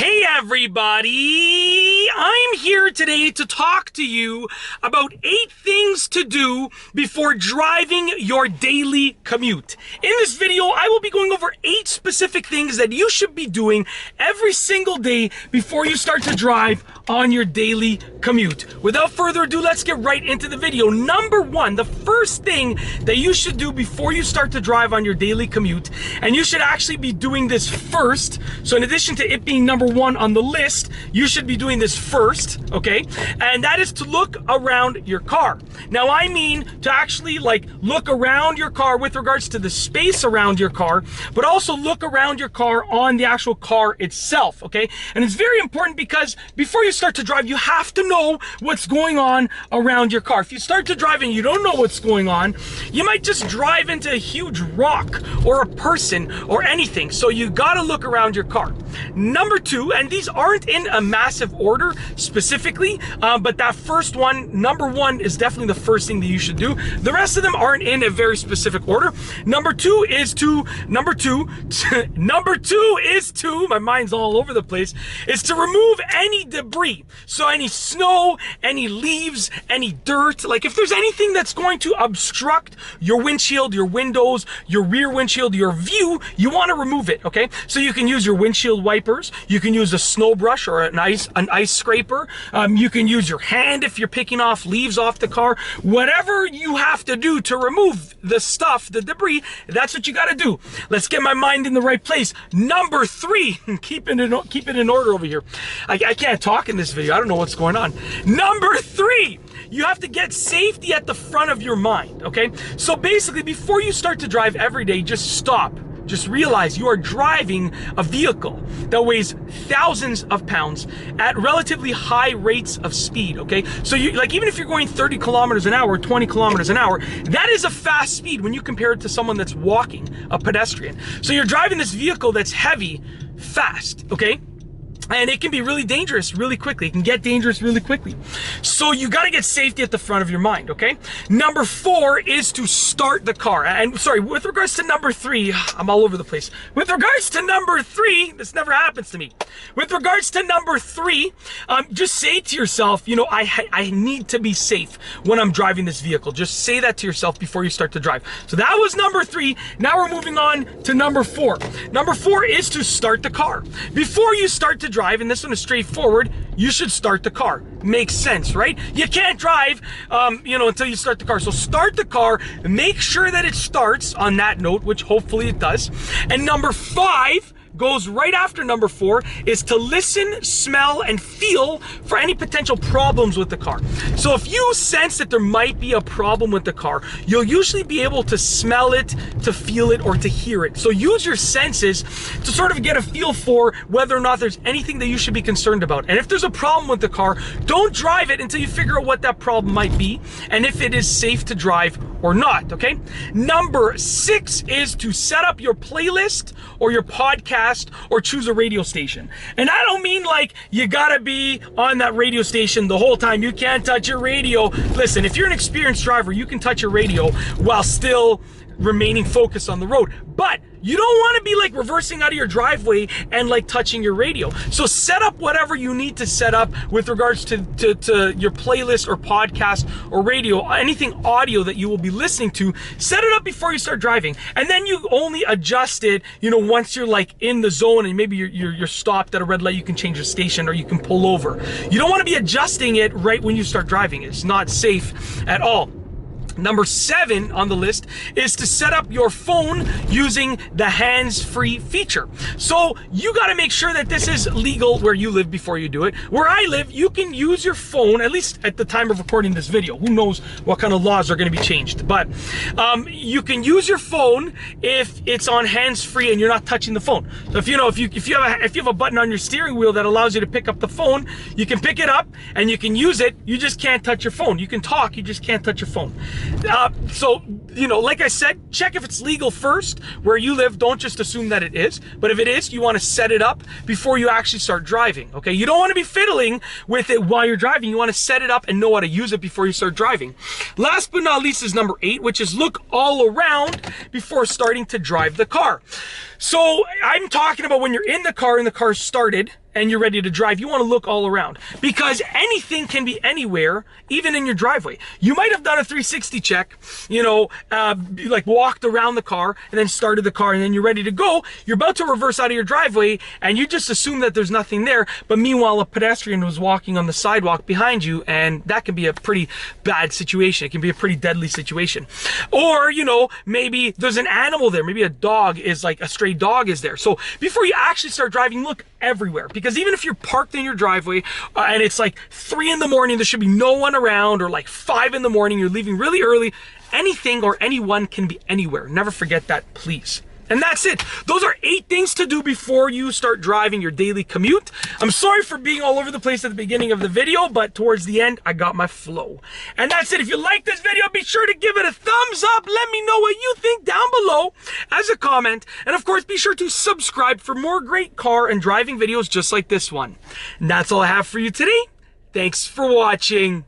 Hey everybody! I'm here today to talk to you about 8 things to do before driving your daily commute. In this video, I will be going over 8 specific things that you should be doing every single day before you start to drive on your daily commute. Without further ado, let's get right into the video. Number 1, the first thing that you should do before you start to drive on your daily commute, and you should actually be doing this first. So in addition to it being number 1 on the list, you should be doing this first, okay? And that is to look around your car. Now, I mean to actually look around your car with regards to the space around your car, but also look around your car on the actual car itself, okay? And it's very important because before you start to drive, you have to know what's going on around your car. If you start to drive and you don't know what's going on, you might just drive into a huge rock or a person or anything. So you gotta look around your car. Number 2, and these aren't in a massive order specifically, but that first one, number 1, is definitely the first thing that you should do. The rest of them aren't in a very specific order. Number 2 is to, my mind's all over the place, is to remove any debris. So any snow, any leaves, any dirt, like if there's anything that's going to obstruct your windshield, your windows, your rear windshield, your view, you want to remove it, okay? So you can use your windshield wipers, you can use a snow brush or an ice scraper, you can use your hand if you're picking off leaves off the car. Whatever you have to do to remove the stuff, the debris, that's what you got to do. Let's get my mind in the right place. Number 3, keep it in order over here. I can't talk in this video. I don't know what's going on. Number 3, you have to get safety at the front of your mind, okay? So basically, before you start to drive every day, just stop. Just realize you are driving a vehicle that weighs thousands of pounds at relatively high rates of speed, okay? So you, even if you're going 30 kilometers an hour, 20 kilometers an hour, that is a fast speed when you compare it to someone that's walking, a pedestrian. So you're driving this vehicle that's heavy, fast, okay? And it can be really dangerous really quickly. It can get dangerous really quickly. So you got to get safety at the front of your mind, okay? Number 4 is to start the car. And sorry, with regards to number 3, I'm all over the place. With regards to number 3, this never happens to me. With regards to number 3, just say to yourself, you know, I need to be safe when I'm driving this vehicle. Just say that to yourself before you start to drive. So that was number 3. Now we're moving on to number 4. Number 4 is to start the car. Before you start to drive, and this one is straightforward, you should start the car. Makes sense, right? You can't drive, until you start the car. So start the car, make sure that it starts on that note, which hopefully it does. And number 5 goes right after number 4, is to listen, smell, and feel for any potential problems with the car. So if you sense that there might be a problem with the car, you'll usually be able to smell it, to feel it, or to hear it. So use your senses to sort of get a feel for whether or not there's anything that you should be concerned about. And if there's a problem with the car, don't drive it until you figure out what that problem might be and if it is safe to drive or not, okay? Number 6 is to set up your playlist or your podcast or choose a radio station. And I don't mean like you gotta be on that radio station the whole time. You can't touch your radio. Listen, if you're an experienced driver, you can touch your radio while still remaining focused on the road. But you don't want to be reversing out of your driveway and touching your radio. So set up whatever you need to set up with regards to your playlist or podcast or radio, anything audio that you will be listening to. Set it up before you start driving, and then you only adjust it, once you're in the zone and maybe you're stopped at a red light. You can change your station or you can pull over. You don't want to be adjusting it right when you start driving. It's not safe at all. Number 7 on the list is to set up your phone using the hands-free feature. So you got to make sure that this is legal where you live before you do it. Where I live, you can use your phone, at least at the time of recording this video. Who knows what kind of laws are going to be changed. But you can use your phone if it's on hands-free and you're not touching the phone. So if you have a button on your steering wheel that allows you to pick up the phone, you can pick it up and you can use it. You just can't touch your phone. You can talk, you just can't touch your phone. So, like I said, check if it's legal first where you live. Don't just assume that it is. But if it is, you want to set it up before you actually start driving, okay? You don't want to be fiddling with it while you're driving. You want to set it up and know how to use it before you start driving. Last but not least is number 8, which is look all around before starting to drive the car. So I'm talking about when you're in the car and the car's started, and you're ready to drive, you want to look all around, because anything can be anywhere, even in your driveway. You might have done a 360 check, you know, like walked around the car and then started the car, and then you're ready to go. You're about to reverse out of your driveway and you just assume that there's nothing there, but meanwhile a pedestrian was walking on the sidewalk behind you, and that can be a pretty bad situation. It can be a pretty deadly situation. Or, you know, maybe there's an animal there. Maybe a dog is, like a stray dog is there. So before you actually start driving, look everywhere, because even if you're parked in your driveway and it's like 3 in the morning, there should be no one around, or like 5 in the morning, you're leaving really early, anything or anyone can be anywhere. Never forget that, please. And that's it. Those are 8 things to do before you start driving your daily commute. I'm sorry for being all over the place at the beginning of the video, but towards the end, I got my flow. And that's it. If you like this video, be sure to give it a thumbs up. Let me know what you think down below as a comment. And of course, be sure to subscribe for more great car and driving videos just like this one. And that's all I have for you today. Thanks for watching.